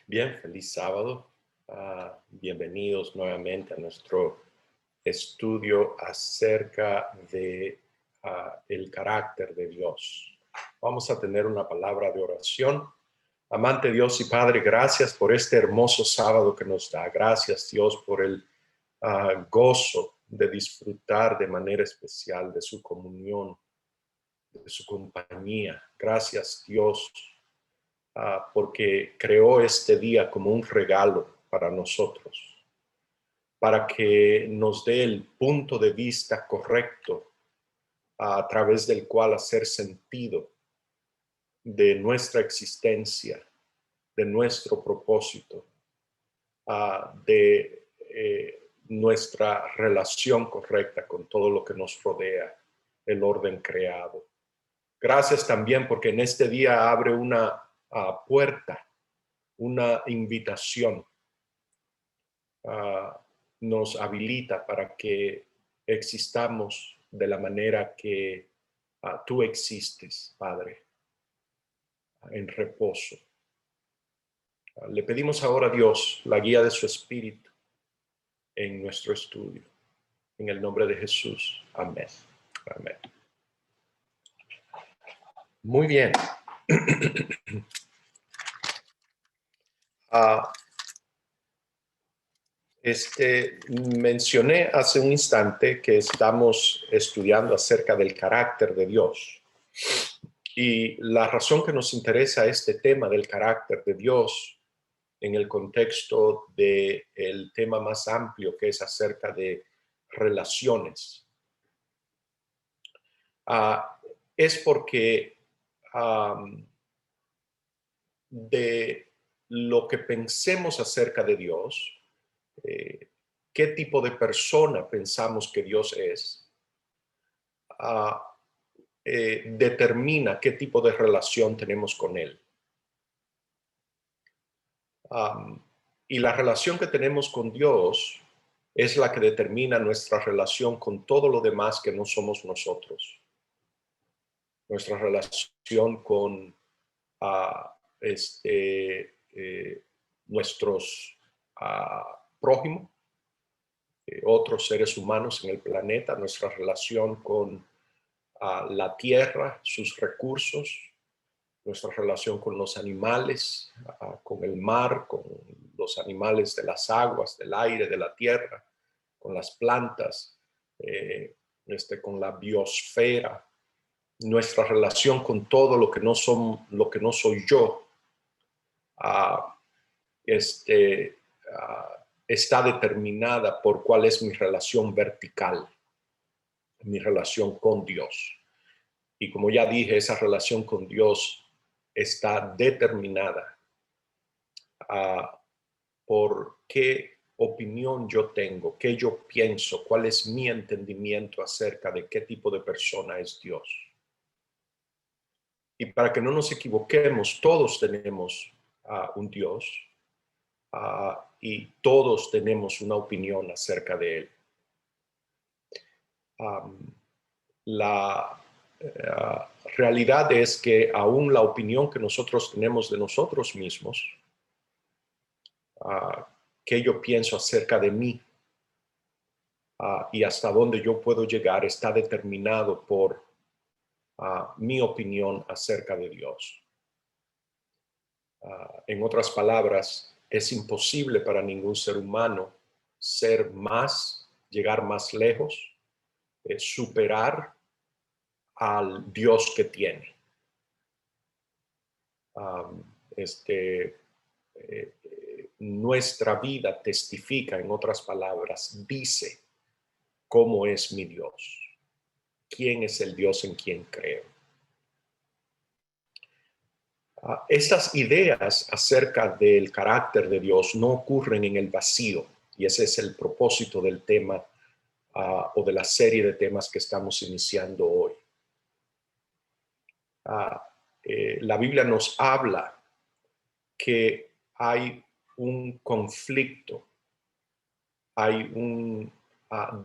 Bien, feliz sábado. Bienvenidos nuevamente a nuestro estudio acerca de el carácter de Dios. Vamos a tener una palabra de oración. Amante Dios y Padre, gracias por este hermoso sábado que nos da. Gracias, Dios, por el gozo de disfrutar de manera especial de su comunión, de su compañía. Gracias, Dios, porque creó este día como un regalo para nosotros, para que nos dé el punto de vista correcto a través del cual hacer sentido de nuestra existencia, de nuestro propósito, de nuestra relación correcta con todo lo que nos rodea, el orden creado. Gracias también porque en este día abre una puerta, una invitación, nos habilita para que existamos de la manera que tú existes, Padre, en reposo. Le pedimos ahora a Dios la guía de su Espíritu en nuestro estudio. En el nombre de Jesús. Amén. Amén. Muy bien. Mencioné hace un instante que estamos estudiando acerca del carácter de Dios. Y la razón que nos interesa este tema del carácter de Dios en el contexto del tema más amplio que es acerca de relaciones, es porque de lo que pensemos acerca de Dios, qué tipo de persona pensamos que Dios es, determina qué tipo de relación tenemos con Él. Y la relación que tenemos con Dios es la que determina nuestra relación con todo lo demás que no somos nosotros. Nuestra relación con nuestros prójimos, otros seres humanos en el planeta, nuestra relación con la tierra, sus recursos, nuestra relación con los animales, con el mar, con los animales de las aguas, del aire, de la tierra, con las plantas, con la biosfera, nuestra relación con todo lo que no soy yo, está determinada por cuál es mi relación vertical, mi relación con Dios. Y como ya dije, esa relación con Dios está determinada por qué opinión yo tengo, qué yo pienso, cuál es mi entendimiento acerca de qué tipo de persona es Dios. Y para que no nos equivoquemos, todos tenemos un Dios y todos tenemos una opinión acerca de Él. La realidad es que aún la opinión que nosotros tenemos de nosotros mismos, qué yo pienso acerca de mí y hasta dónde yo puedo llegar, está determinado por mi opinión acerca de Dios. En otras palabras, es imposible para ningún ser humano ser más, llegar más lejos, superar al Dios que tiene. Nuestra vida testifica, en otras palabras, dice cómo es mi Dios, quién es el Dios en quien creo. Estas ideas acerca del carácter de Dios no ocurren en el vacío, y ese es el propósito del tema o de la serie de temas que estamos iniciando hoy. La Biblia nos habla que hay un conflicto, hay un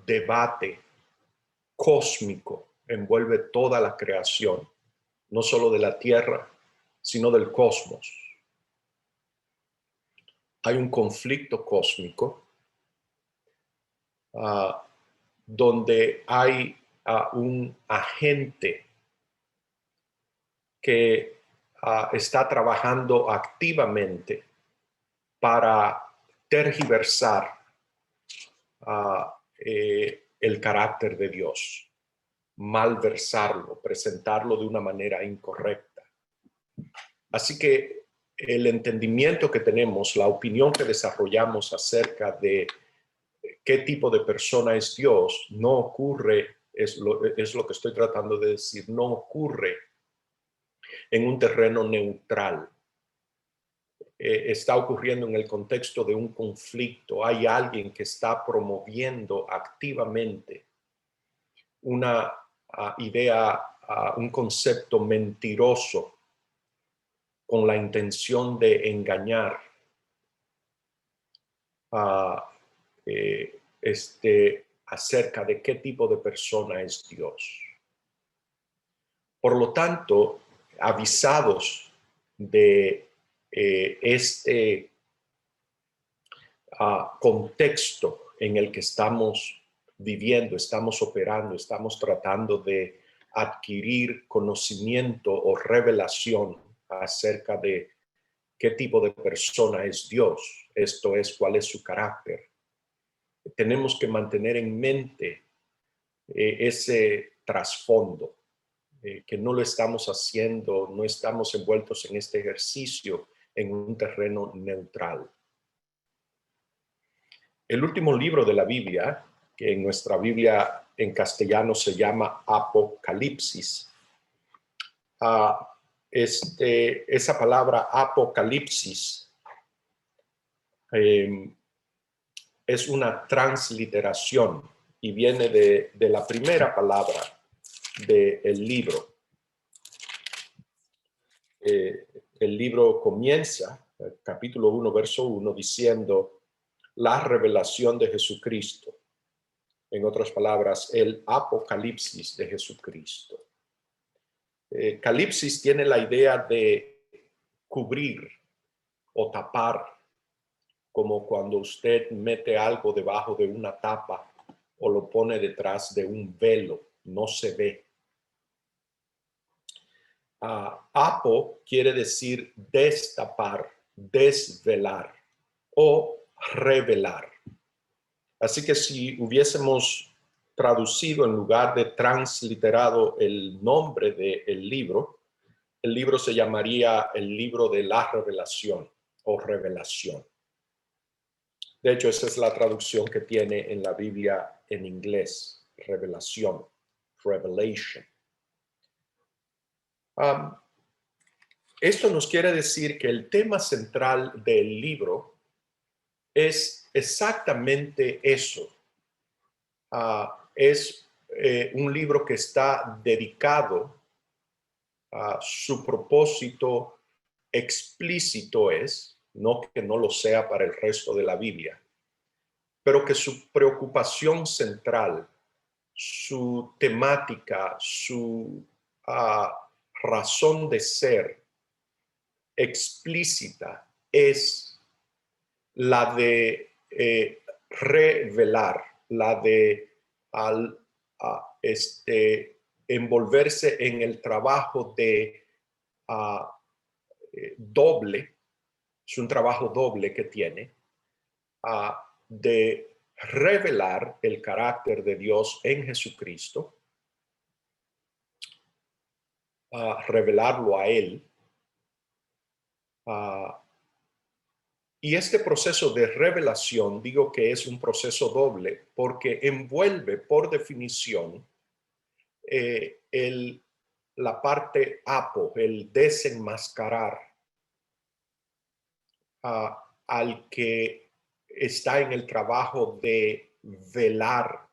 debate cósmico, envuelve toda la creación, no solo de la tierra, sino del cosmos. hay un conflicto cósmico donde hay un agente que está trabajando activamente para tergiversar el carácter de Dios, malversarlo, presentarlo de una manera incorrecta. Así que el entendimiento que tenemos, la opinión que desarrollamos acerca de qué tipo de persona es Dios, no ocurre, es lo que estoy tratando de decir, no ocurre en un terreno neutral. Está ocurriendo en el contexto de un conflicto. Hay alguien que está promoviendo activamente una idea, un concepto mentiroso con la intención de engañar acerca de qué tipo de persona es Dios. Por lo tanto, avisados de este contexto en el que estamos viviendo, estamos operando, estamos tratando de adquirir conocimiento o revelación acerca de qué tipo de persona es Dios, esto es, cuál es su carácter. Tenemos que mantener en mente ese trasfondo, que no lo estamos haciendo, no estamos envueltos en este ejercicio en un terreno neutral. El último libro de la Biblia, que en nuestra Biblia en castellano se llama Apocalipsis, esa palabra Apocalipsis es una transliteración y viene de la primera palabra del libro. El libro comienza, capítulo 1, verso 1, diciendo la revelación de Jesucristo. En otras palabras, el apocalipsis de Jesucristo. Calipsis tiene la idea de cubrir o tapar, como cuando usted mete algo debajo de una tapa o lo pone detrás de un velo, no se ve. Apo quiere decir destapar, desvelar o revelar. Así que si hubiésemos traducido en lugar de transliterado el nombre del libro, el libro se llamaría el libro de la revelación o revelación. De hecho, esa es la traducción que tiene en la Biblia en inglés, revelación, revelation. Esto nos quiere decir que el tema central del libro es exactamente eso. Es un libro que está dedicado a su propósito explícito es, no que no lo sea para el resto de la Biblia, pero que su preocupación central, su temática, su razón de ser explícita es la de revelar, la de envolverse en el trabajo de doble, es un trabajo doble que tiene, de revelar el carácter de Dios en Jesucristo, revelarlo a Él. Y este proceso de revelación, digo que es un proceso doble porque envuelve por definición la parte apo, el desenmascarar al que está en el trabajo de velar,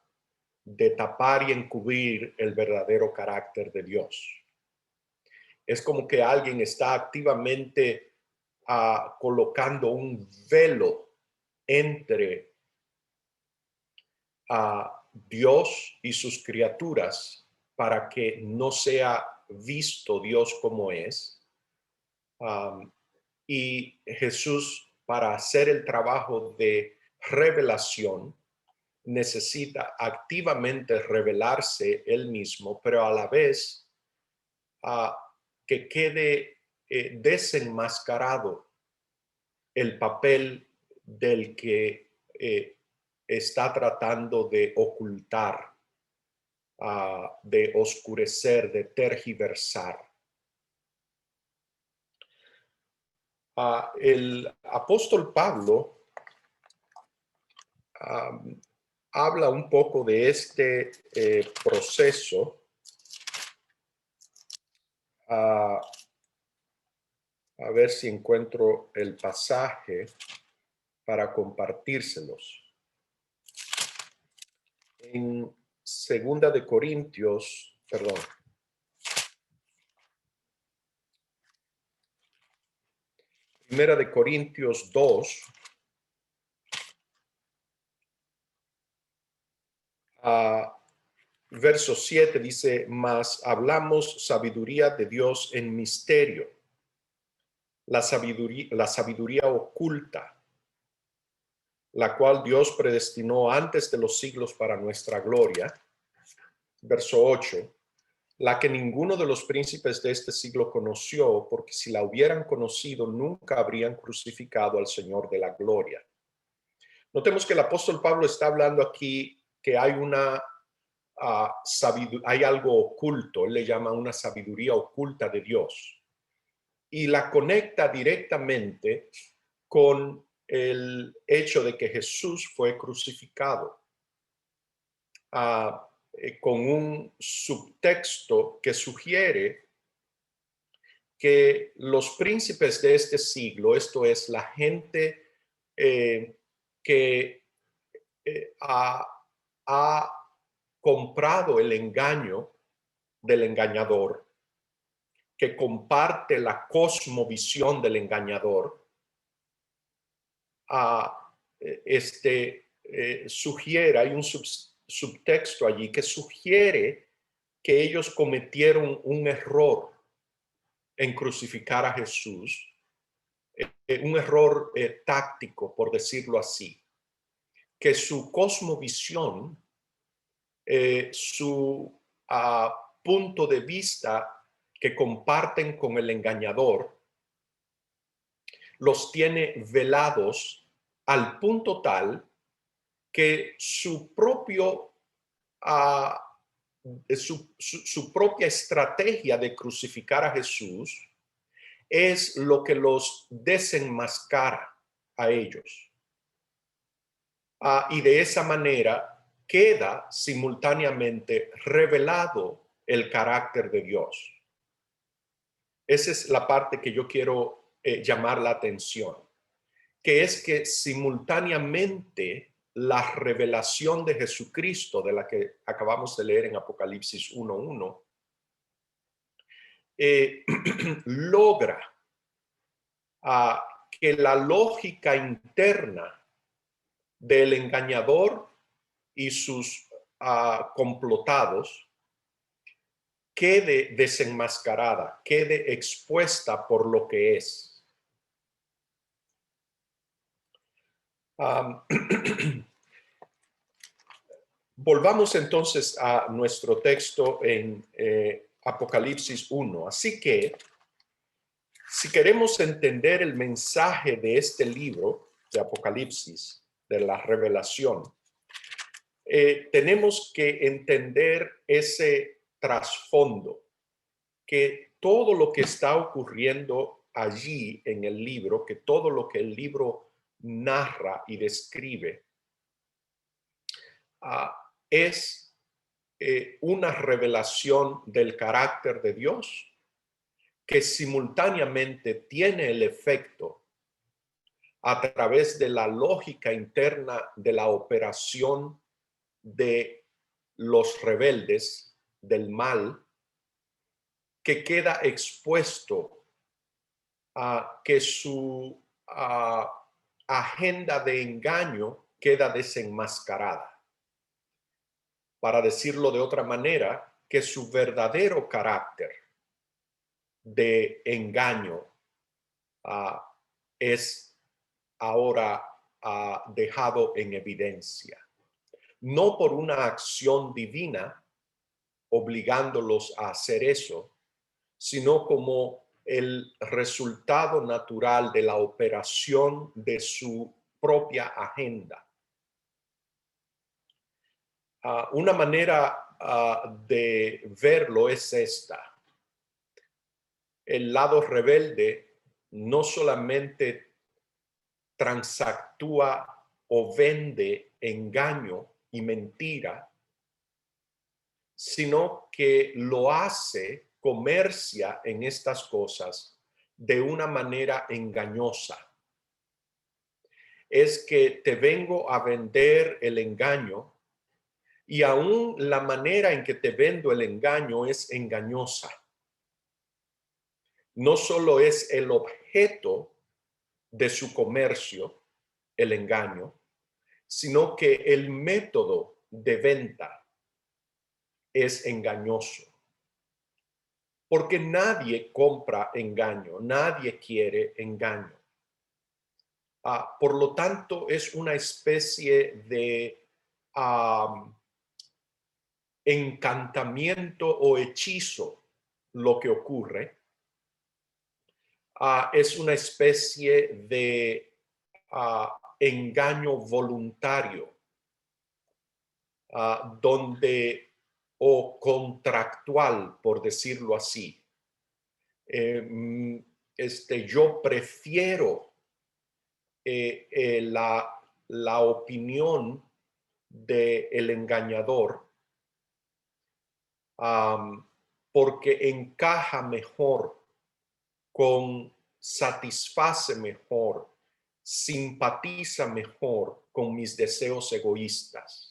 de tapar y encubrir el verdadero carácter de Dios. Es como que alguien está activamente colocando un velo entre Dios y sus criaturas para que no sea visto Dios como es. Y Jesús, para hacer el trabajo de revelación, necesita activamente revelarse él mismo, pero a la vez que quede desenmascarado el papel del que está tratando de ocultar, de oscurecer, de tergiversar. El apóstol Pablo habla un poco de este proceso. A ver si encuentro el pasaje para compartírselos. En Segunda de Corintios, perdón. Primera de Corintios 2, verso 7 dice, mas hablamos sabiduría de Dios en misterio, la sabiduría oculta, la cual Dios predestinó antes de los siglos para nuestra gloria. Verso 8, la que ninguno de los príncipes de este siglo conoció, porque si la hubieran conocido, nunca habrían crucificado al Señor de la gloria. Notemos que el apóstol Pablo está hablando aquí que hay hay algo oculto, él le llama una sabiduría oculta de Dios, y la conecta directamente con el hecho de que Jesús fue crucificado, con un subtexto que sugiere que los príncipes de este siglo, esto es, la gente que ha comprado el engaño del engañador, que comparte la cosmovisión del engañador, sugiere, hay un subtexto allí que sugiere que ellos cometieron un error en crucificar a Jesús, un error táctico, por decirlo así, que su cosmovisión, su punto de vista que comparten con el engañador, los tiene velados al punto tal que su propia estrategia de crucificar a Jesús es lo que los desenmascara a ellos. Y de esa manera queda simultáneamente revelado el carácter de Dios. Esa es la parte que yo quiero llamar la atención, que es que simultáneamente la revelación de Jesucristo, de la que acabamos de leer en Apocalipsis 1:1, logra que la lógica interna del engañador y sus complotados quede desenmascarada, quede expuesta por lo que es. Volvamos entonces a nuestro texto en Apocalipsis 1. Así que, si queremos entender el mensaje de este libro de Apocalipsis, de la revelación, tenemos que entender ese trasfondo, que todo lo que está ocurriendo allí en el libro, que todo lo que el libro narra y describe, es una revelación del carácter de Dios, que simultáneamente tiene el efecto a través de la lógica interna de la operación de los rebeldes del mal, que queda expuesto a que su agenda de engaño queda desenmascarada. Para decirlo de otra manera, que su verdadero carácter de engaño es ahora dejado en evidencia. No por una acción divina obligándolos a hacer eso, sino como el resultado natural de la operación de su propia agenda. Una manera de verlo es esta. El lado rebelde no solamente transactúa o vende engaño y mentira, sino que lo hace, comercia en estas cosas de una manera engañosa. Es que te vengo a vender el engaño y aún la manera en que te vendo el engaño es engañosa. No solo es el objeto de su comercio, el engaño, sino que el método de venta es engañoso. Porque nadie compra engaño, nadie quiere engaño. Por lo tanto, es una especie de encantamiento o hechizo lo que ocurre. Es una especie de engaño voluntario, donde o contractual, por decirlo así. Yo prefiero la opinión del engañador porque encaja mejor satisface mejor, simpatiza mejor con mis deseos egoístas.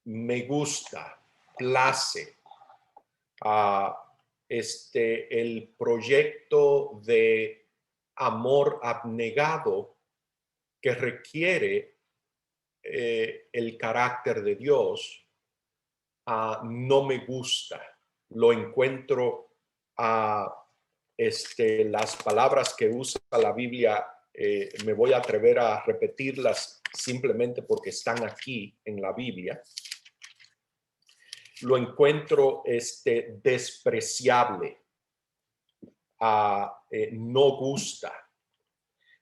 Me gusta, place el proyecto de amor abnegado que requiere el carácter de Dios. No me gusta, lo encuentro las palabras que usa la Biblia, me voy a atrever a repetirlas simplemente porque están aquí en la Biblia. Lo encuentro despreciable, no gusta.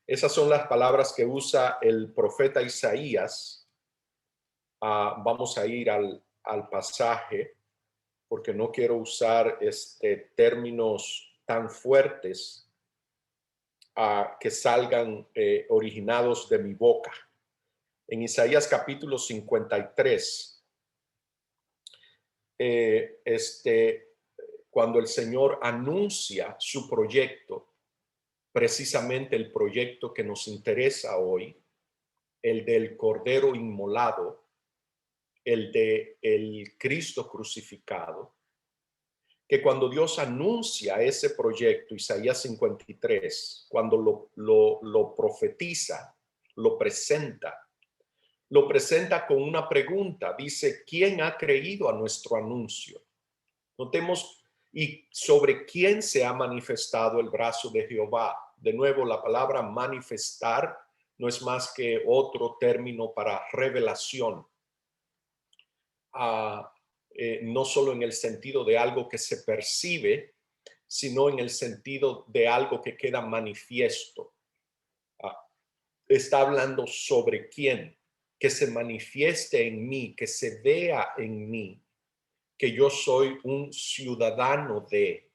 Esas son las palabras que usa el profeta Isaías. Vamos a ir al pasaje, porque no quiero usar términos tan fuertes que salgan originados de mi boca. En Isaías capítulo 53, cuando el Señor anuncia su proyecto, precisamente el proyecto que nos interesa hoy, el del Cordero inmolado, el de el Cristo crucificado, que cuando Dios anuncia ese proyecto, Isaías 53, cuando lo profetiza, lo presenta con una pregunta. Dice, ¿quién ha creído a nuestro anuncio? Notemos, y sobre quién se ha manifestado el brazo de Jehová. De nuevo, la palabra manifestar no es más que otro término para revelación. No solo en el sentido de algo que se percibe, sino en el sentido de algo que queda manifiesto. Está hablando sobre quién, que se manifieste en mí, que se vea en mí, que yo soy un ciudadano de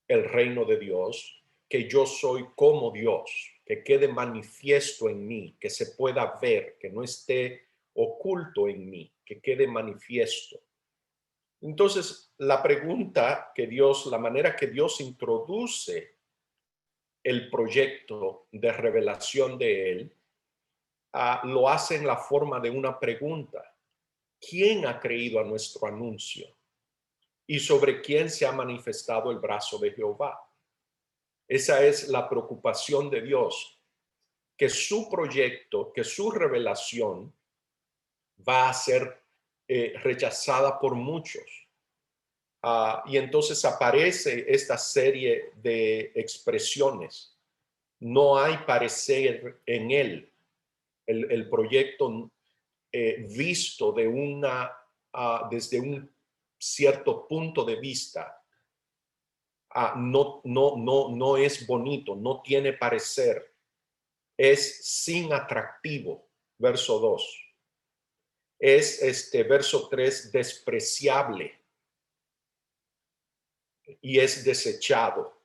el reino de Dios, que yo soy como Dios, que quede manifiesto en mí, que se pueda ver, que no esté oculto en mí, que quede manifiesto. Entonces, la manera que Dios introduce el proyecto de revelación de él, lo hace en la forma de una pregunta. ¿Quién ha creído a nuestro anuncio? ¿Y sobre quién se ha manifestado el brazo de Jehová? Esa es la preocupación de Dios, que su proyecto, que su revelación va a ser rechazada por muchos. Y entonces aparece esta serie de expresiones. No hay parecer en él. El proyecto visto desde un cierto punto de vista, no es bonito, no tiene parecer, es sin atractivo. Verso 2. Es verso 3, despreciable y es desechado.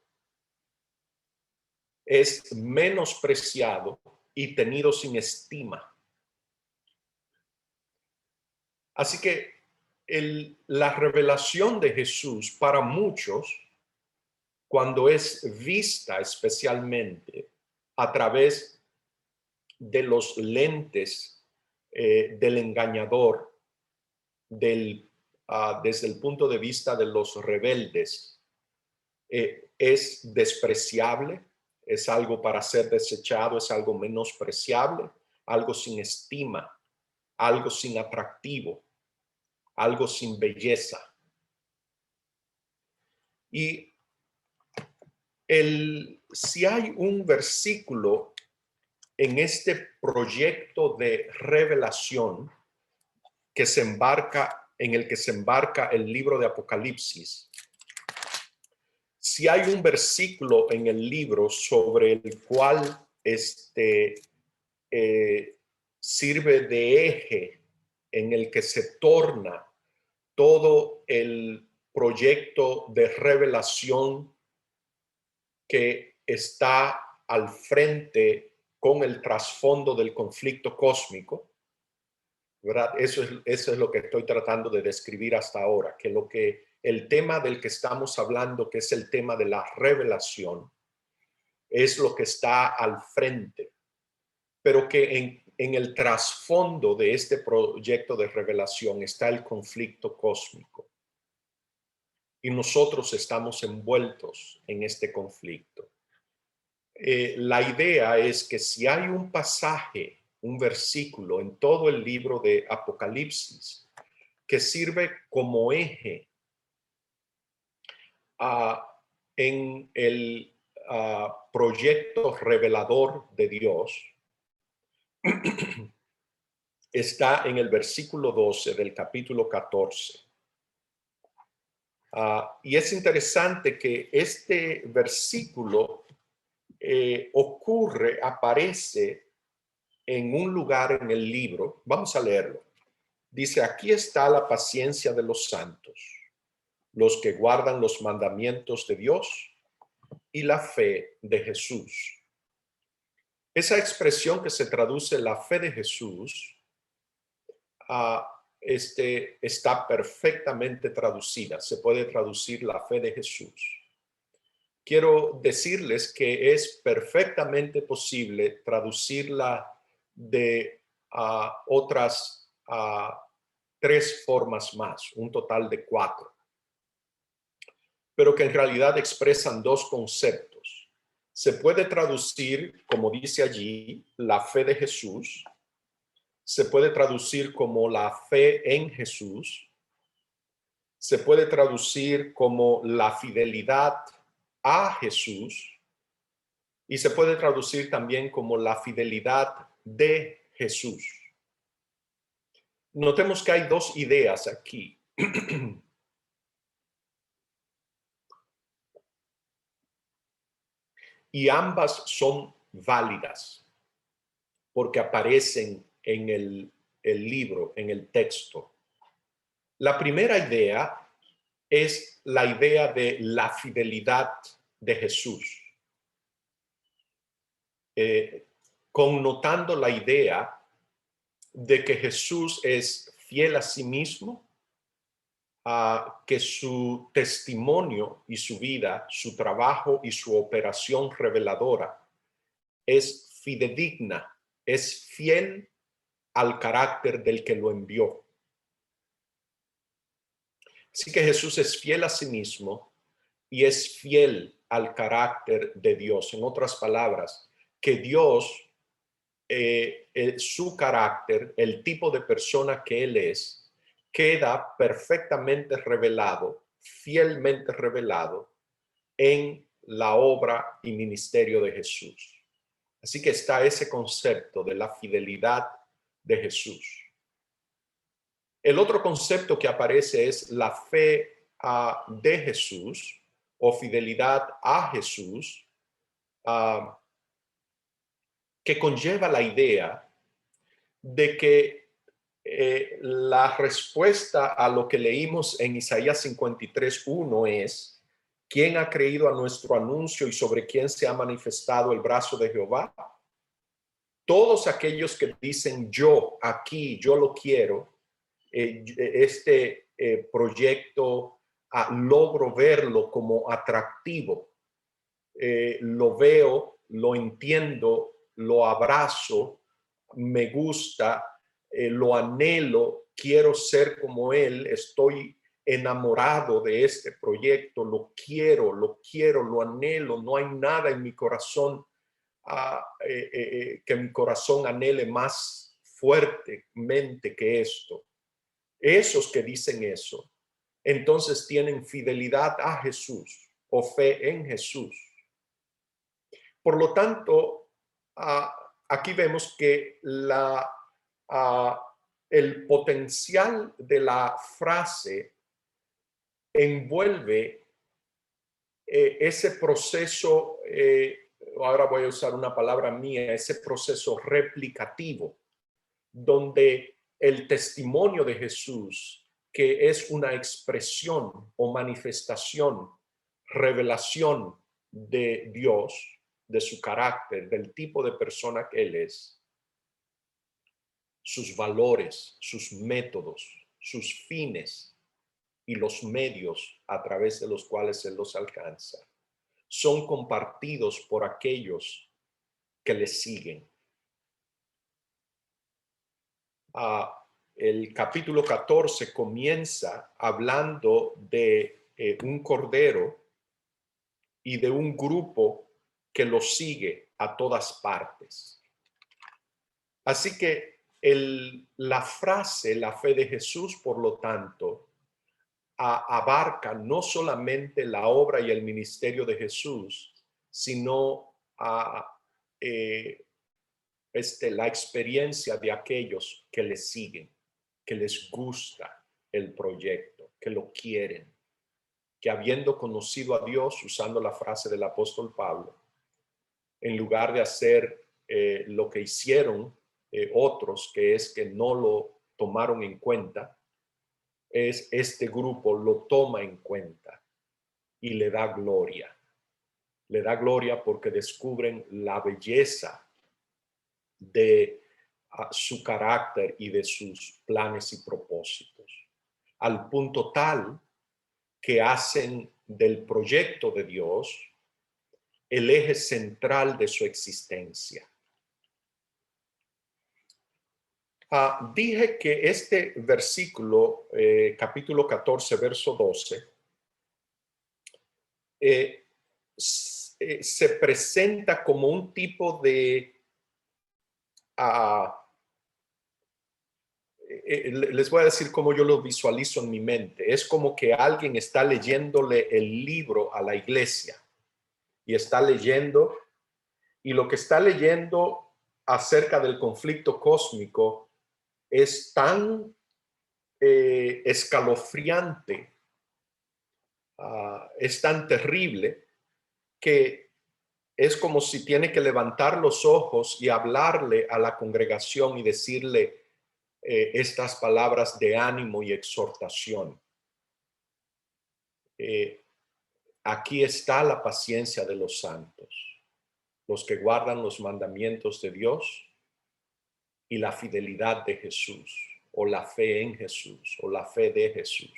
Es menospreciado y tenido sin estima. Así que la revelación de Jesús para muchos, cuando es vista especialmente a través de los lentes del engañador, desde el punto de vista de los rebeldes, es despreciable, es algo para ser desechado, es algo menospreciable, algo sin estima, algo sin atractivo, algo sin belleza. Y si hay un versículo en este proyecto de revelación en el que se embarca el libro de Apocalipsis, si hay un versículo en el libro sobre el cual sirve de eje, en el que se torna todo el proyecto de revelación que está al frente con el trasfondo del conflicto cósmico, ¿verdad? Eso es lo que estoy tratando de describir hasta ahora, que el tema del que estamos hablando, que es el tema de la revelación, es lo que está al frente, pero que en el trasfondo de este proyecto de revelación está el conflicto cósmico. Y nosotros estamos envueltos en este conflicto. La idea es que si hay un pasaje, un versículo en todo el libro de Apocalipsis que sirve como eje en el proyecto revelador de Dios, está en el versículo 12 del capítulo 14. Y es interesante que este versículo aparece en un lugar en el libro. Vamos a leerlo. Dice, aquí está la paciencia de los santos, los que guardan los mandamientos de Dios y la fe de Jesús. Esa expresión que se traduce la fe de Jesús está perfectamente traducida. Se puede traducir la fe de Jesús. Quiero decirles que es perfectamente posible traducirla de otras 3 formas más, un total de 4, pero que en realidad expresan 2 conceptos. Se puede traducir, como dice allí, la fe de Jesús. Se puede traducir como la fe en Jesús. Se puede traducir como la fidelidad a Jesús. Y se puede traducir también como la fidelidad de Jesús. Notemos que hay 2 ideas aquí. Y ambas son válidas porque aparecen en el libro, en el texto. La primera idea es la idea de la fidelidad de Jesús, connotando la idea de que Jesús es fiel a sí mismo, que su testimonio y su vida, su trabajo y su operación reveladora es fidedigna, es fiel al carácter del que lo envió. Así que Jesús es fiel a sí mismo y es fiel al carácter de Dios. En otras palabras, que Dios, su carácter, el tipo de persona que Él es, queda perfectamente revelado fielmente revelado en la obra y ministerio de Jesús. Así que está ese concepto de la fidelidad de Jesús. El otro concepto que aparece es la fe de Jesús o fidelidad a Jesús, que conlleva la idea de que la respuesta a lo que leímos en Isaías 53:1 es: ¿quién ha creído a nuestro anuncio y sobre quién se ha manifestado el brazo de Jehová? Todos aquellos que dicen yo aquí, yo lo quiero, este proyecto, logro verlo como atractivo, lo veo, lo entiendo, lo abrazo, me gusta, lo anhelo, quiero ser como él, estoy enamorado de este proyecto, lo quiero, lo anhelo, no hay nada en mi corazón que mi corazón anhele más fuertemente que esto. Esos que dicen eso, entonces tienen fidelidad a Jesús o fe en Jesús. Por lo tanto, aquí vemos que el potencial de la frase envuelve ese proceso, ahora voy a usar una palabra mía, ese proceso replicativo, donde el testimonio de Jesús, que es una expresión o manifestación, revelación de Dios, de su carácter, del tipo de persona que Él es, sus valores, sus métodos, sus fines y los medios a través de los cuales Él los alcanza, son compartidos por aquellos que le siguen. El capítulo 14 comienza hablando de un cordero y de un grupo que lo sigue a todas partes. Así que la frase, la fe de Jesús, por lo tanto, abarca no solamente la obra y el ministerio de Jesús, sino la experiencia de aquellos que le siguen, que les gusta el proyecto, que lo quieren, que habiendo conocido a Dios, usando la frase del apóstol Pablo, en lugar de hacer lo que hicieron otros, que es que no lo tomaron en cuenta, este grupo lo toma en cuenta y le da gloria. Le da gloria porque descubren la belleza de su carácter y de sus planes y propósitos, al punto tal que hacen del proyecto de Dios el eje central de su existencia. Dije que este versículo, capítulo 14, verso 12, se presenta como un tipo de les voy a decir cómo yo lo visualizo en mi mente. Es como que alguien está leyéndole el libro a la iglesia y está leyendo, y lo que está leyendo acerca del conflicto cósmico es tan escalofriante, es tan terrible, que es como si tiene que levantar los ojos y hablarle a la congregación y decirle estas palabras de ánimo y exhortación. Aquí está la paciencia de los santos, los que guardan los mandamientos de Dios y la fidelidad de Jesús, o la fe en Jesús, o la fe de Jesús.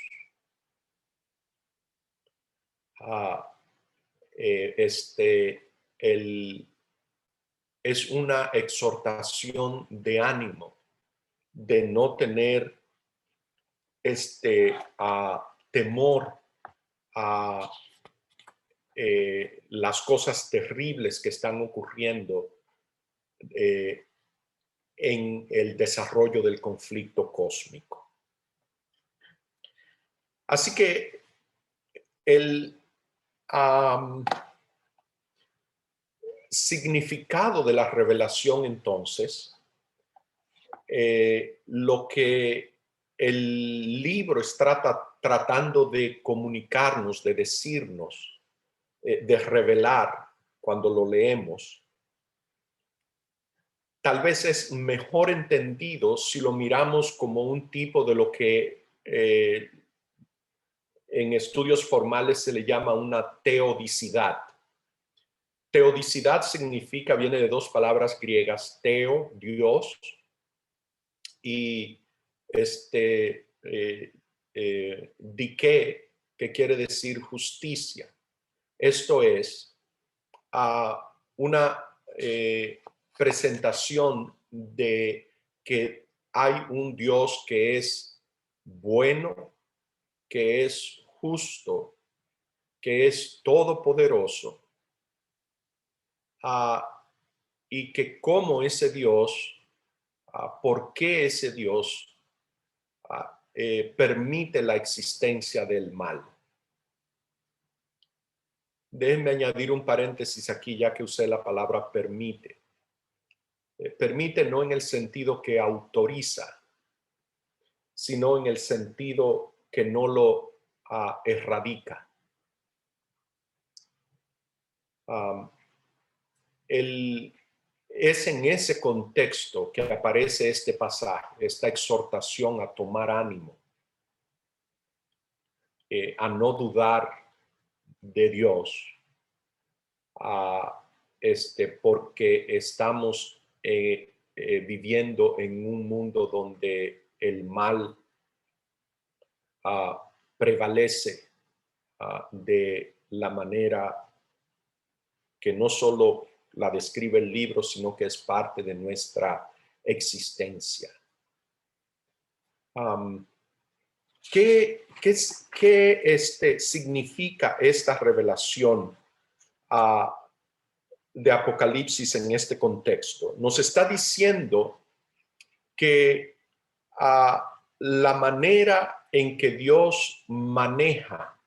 Es una exhortación de ánimo, de no tener temor a las cosas terribles que están ocurriendo en el desarrollo del conflicto cósmico. Así que El significado de la revelación, entonces, lo que el libro está tratando de comunicarnos, de decirnos, de revelar cuando lo leemos, tal vez es mejor entendido si lo miramos como un tipo de lo que en estudios formales se le llama una teodicidad. Teodicidad significa, viene de dos palabras griegas, teo, Dios, y dike, que quiere decir justicia. Esto es una presentación de que hay un Dios que es bueno, que es justo, que es todopoderoso, y que como ese Dios, por qué ese Dios permite la existencia del mal. Déjenme añadir un paréntesis aquí, ya que usé la palabra permite. Permite no en el sentido que autoriza, sino en el sentido que no lo erradica. Es en ese contexto que aparece este pasaje, esta exhortación a tomar ánimo, a no dudar de Dios, porque estamos viviendo en un mundo donde el mal prevalece de la manera que no solo la describe el libro, sino que es parte de nuestra existencia. ¿Qué significa esta revelación de Apocalipsis en este contexto? Nos está diciendo que la manera en que Dios maneja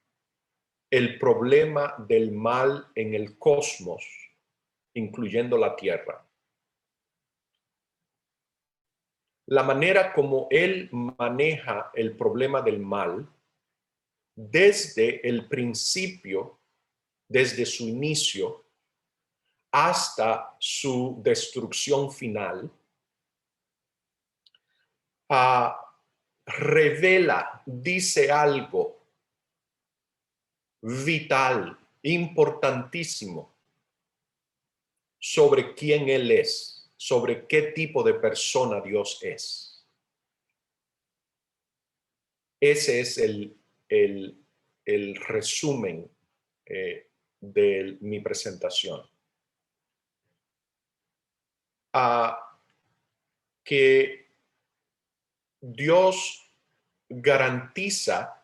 el problema del mal en el cosmos, incluyendo la tierra, la manera como Él maneja el problema del mal desde el principio, desde su inicio, hasta su destrucción final, revela, dice algo vital, importantísimo sobre quién Él es, sobre qué tipo de persona Dios es. Ese es el resumen de mi presentación. Que Dios garantiza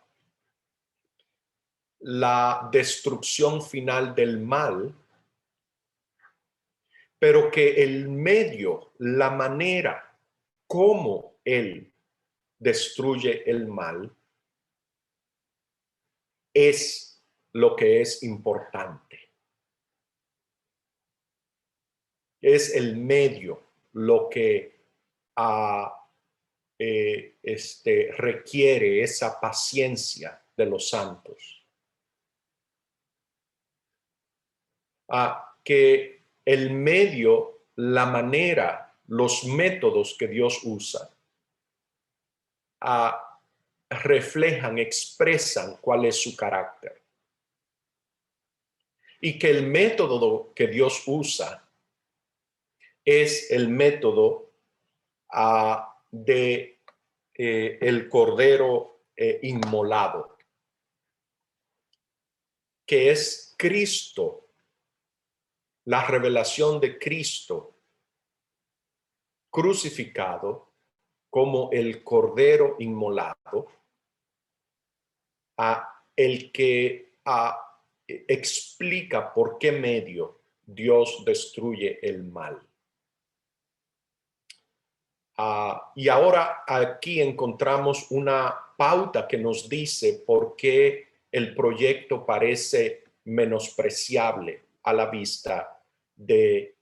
la destrucción final del mal, pero que el medio, la manera como Él destruye el mal, es lo que es importante. Es el medio lo que requiere esa paciencia de los santos. Que el medio, la manera, los métodos que Dios usa reflejan, expresan cuál es su carácter. Y que el método que Dios usa es el método de el cordero inmolado, que es Cristo, la revelación de Cristo crucificado como el cordero inmolado, el que explica por qué medio Dios destruye el mal. Y ahora aquí encontramos una pauta que nos dice por qué el proyecto parece menospreciable a la vista de,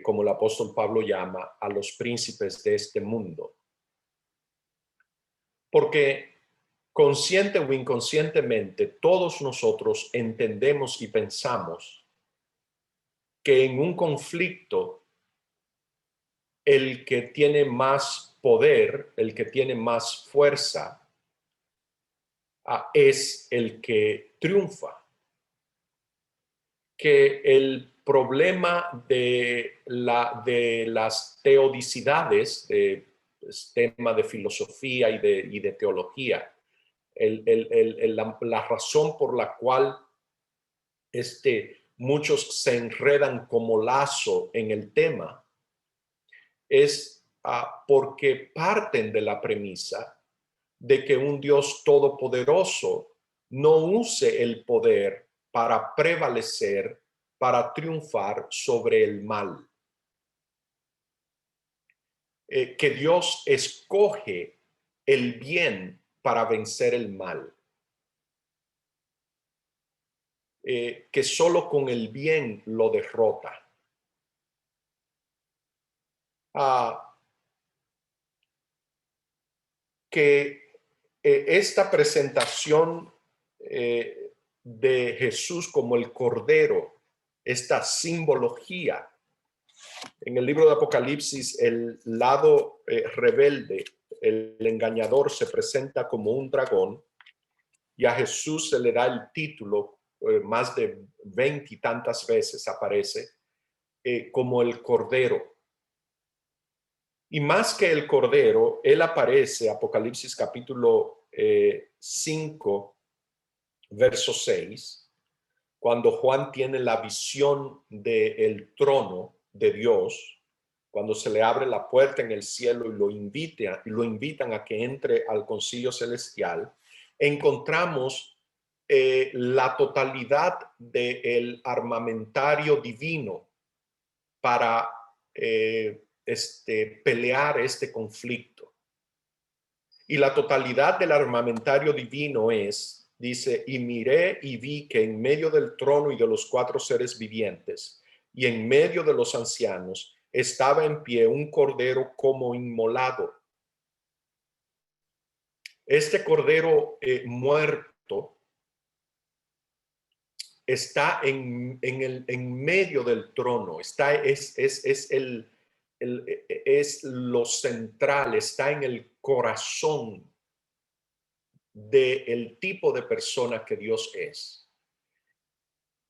como el apóstol Pablo llama, a los príncipes de este mundo. Porque consciente o inconscientemente, todos nosotros entendemos y pensamos que en un conflicto, el que tiene más poder, el que tiene más fuerza, es el que triunfa. Que el problema de las teodicidades, tema de filosofía y de teología, la razón por la cual muchos se enredan como lazo en el tema es porque parten de la premisa de que un Dios todopoderoso no use el poder para prevalecer, para triunfar sobre el mal. Que Dios escoge el bien para vencer el mal. Que solo con el bien lo derrota. Que esta presentación de Jesús como el Cordero, esta simbología, en el libro de Apocalipsis, el lado rebelde, el engañador, se presenta como un dragón y a Jesús se le da el título, más de 20 y tantas veces aparece, como el Cordero. Y más que el Cordero, él aparece, Apocalipsis capítulo 5, verso 6, cuando Juan tiene la visión del trono de Dios, cuando se le abre la puerta en el cielo y lo invitan a que entre al concilio celestial, encontramos la totalidad del armamentario divino para pelear este conflicto. Y la totalidad del armamentario divino dice, y miré y vi que en medio del trono y de los 4 seres vivientes y en medio de los ancianos estaba en pie un cordero como inmolado. Este cordero muerto está en medio del trono, es lo central, está en el corazón del tipo de persona que Dios es.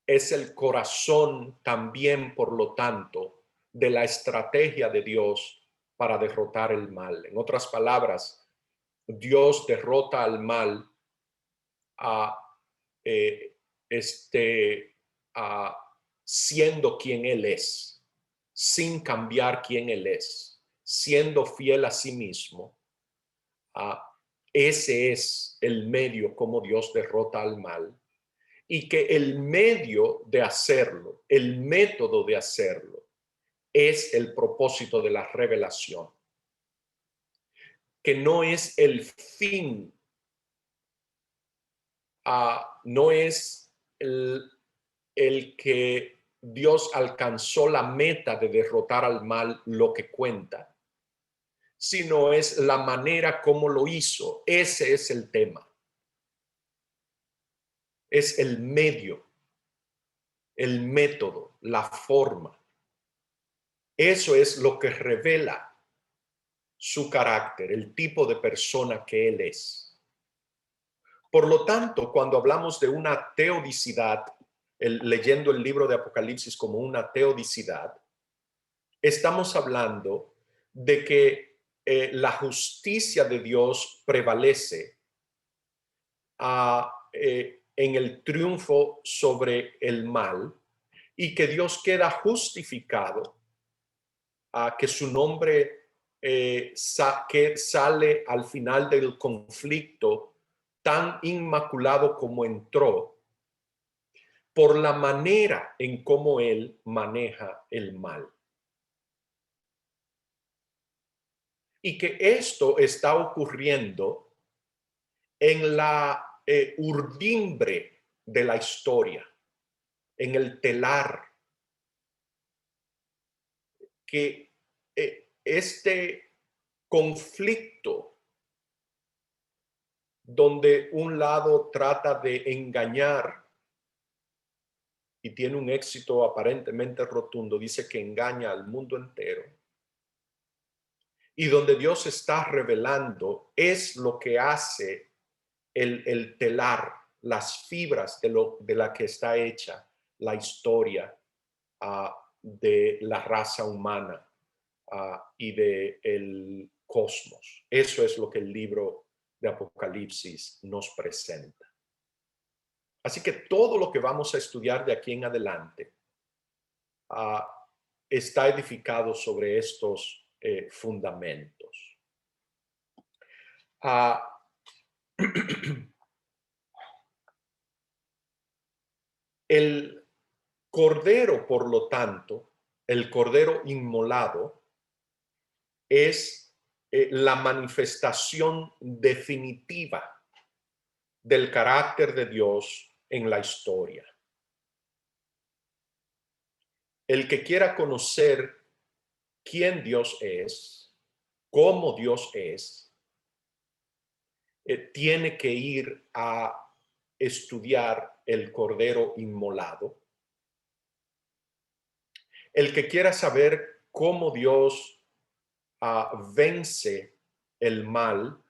Es el corazón también, por lo tanto, de la estrategia de Dios para derrotar el mal. En otras palabras, Dios derrota al mal eh, siendo quien Él es, sin cambiar quien Él es, siendo fiel a sí mismo. Ese es el medio como Dios derrota al mal. Y que el medio de hacerlo, el método de hacerlo, es el propósito de la revelación. Que no es el fin, no es el que Dios alcanzó la meta de derrotar al mal lo que cuenta, sino es la manera como lo hizo. Ese es el tema. Es el medio, el método, la forma. Eso es lo que revela su carácter, el tipo de persona que Él es. Por lo tanto, cuando hablamos de una teodicidad, leyendo el libro de Apocalipsis como una teodicidad, estamos hablando de que la justicia de Dios prevalece en el triunfo sobre el mal y que Dios queda justificado, que su nombre que sale al final del conflicto tan inmaculado como entró, por la manera en cómo Él maneja el mal. Y que esto está ocurriendo en la urdimbre de la historia, en el telar, que este conflicto donde un lado trata de engañar y tiene un éxito aparentemente rotundo, dice que engaña al mundo entero, y donde Dios está revelando, es lo que hace el telar, las fibras de la que está hecha la historia de la raza humana y del cosmos. Eso es lo que el libro de Apocalipsis nos presenta. Así que todo lo que vamos a estudiar de aquí en adelante está edificado sobre estos fundamentos. El cordero, por lo tanto, el cordero inmolado, es la manifestación definitiva del carácter de Dios en la historia. El que quiera conocer quién Dios es, cómo Dios es, tiene que ir a estudiar el cordero inmolado. El que quiera saber cómo Dios vence el mal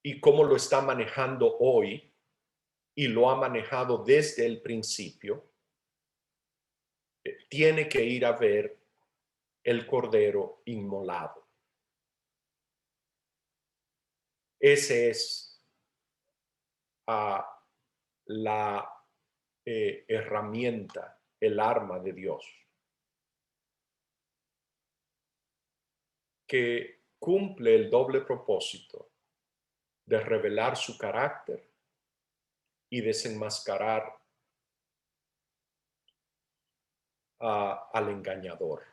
y cómo lo está manejando hoy y lo ha manejado desde el principio, tiene que ir a ver el cordero inmolado. Ese es la herramienta, el arma de Dios, que cumple el doble propósito de revelar su carácter y desenmascarar al engañador.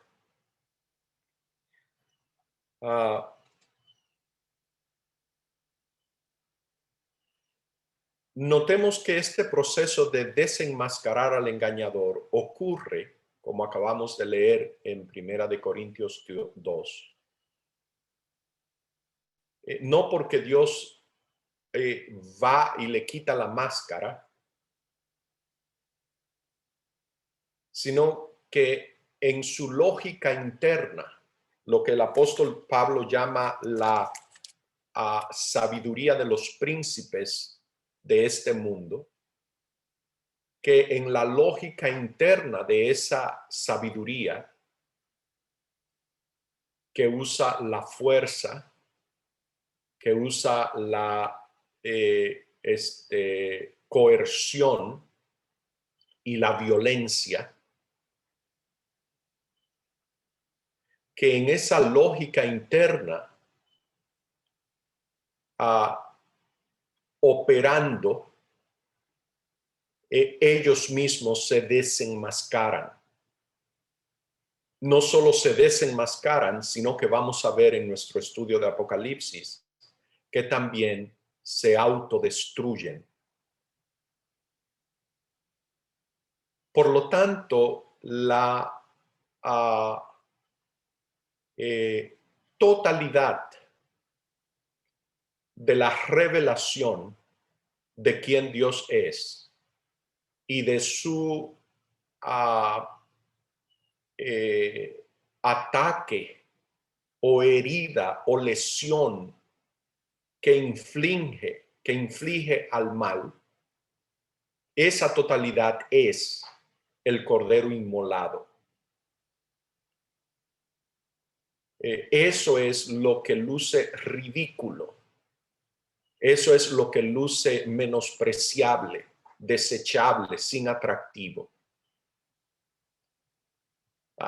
Notemos que este proceso de desenmascarar al engañador ocurre, como acabamos de leer en 1 Corintios 2, no porque Dios va y le quita la máscara, sino que en su lógica interna, lo que el apóstol Pablo llama la sabiduría de los príncipes de este mundo, que en la lógica interna de esa sabiduría que usa la fuerza, que usa la coerción y la violencia, que en esa lógica interna operando, ellos mismos se desenmascaran. No solo se desenmascaran, sino que vamos a ver en nuestro estudio de Apocalipsis que también se autodestruyen. Por lo tanto, la totalidad de la revelación de quién Dios es y de su ataque o herida o lesión que inflige al mal, esa totalidad es el cordero inmolado. Eso es lo que luce ridículo. Eso es lo que luce menospreciable, desechable, sin atractivo.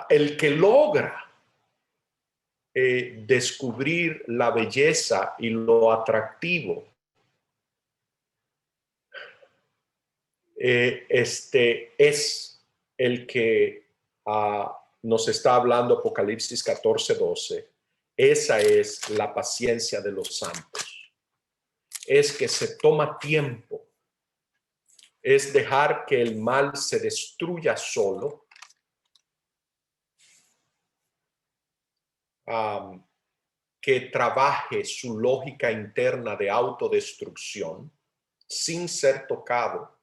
El que logra descubrir la belleza y lo atractivo, es el que nos está hablando Apocalipsis 14:12. Esa es la paciencia de los santos. es que se toma tiempo, es dejar que el mal se destruya solo, que trabaje su lógica interna de autodestrucción sin ser tocado.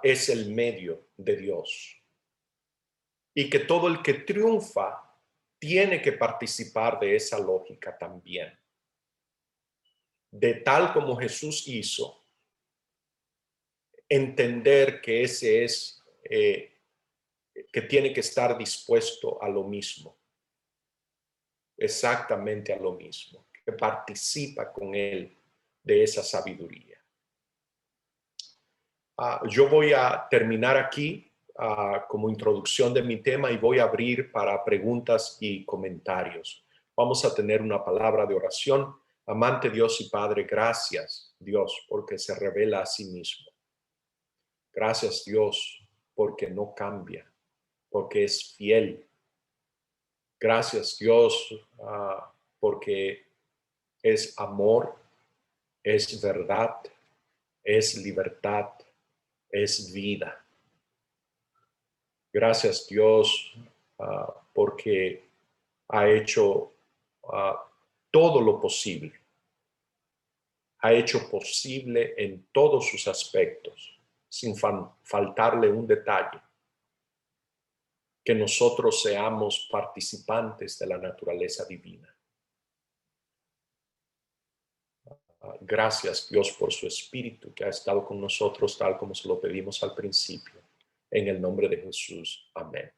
Es el medio de Dios. Y que todo el que triunfa tiene que participar de esa lógica también. De tal como Jesús hizo, entender que ese es, que tiene que estar dispuesto a lo mismo, exactamente a lo mismo, que participa con él de esa sabiduría. Yo voy a terminar aquí como introducción de mi tema y voy a abrir para preguntas y comentarios. Vamos a tener una palabra de oración. Amante Dios y Padre, gracias Dios porque se revela a sí mismo. Gracias Dios porque no cambia, porque es fiel. Gracias Dios porque es amor, es verdad, es libertad, es vida. Gracias Dios porque ha hecho todo lo posible. Ha hecho posible en todos sus aspectos, sin faltarle un detalle, que nosotros seamos participantes de la naturaleza divina. Gracias Dios por su Espíritu que ha estado con nosotros tal como se lo pedimos al principio. En el nombre de Jesús. Amén.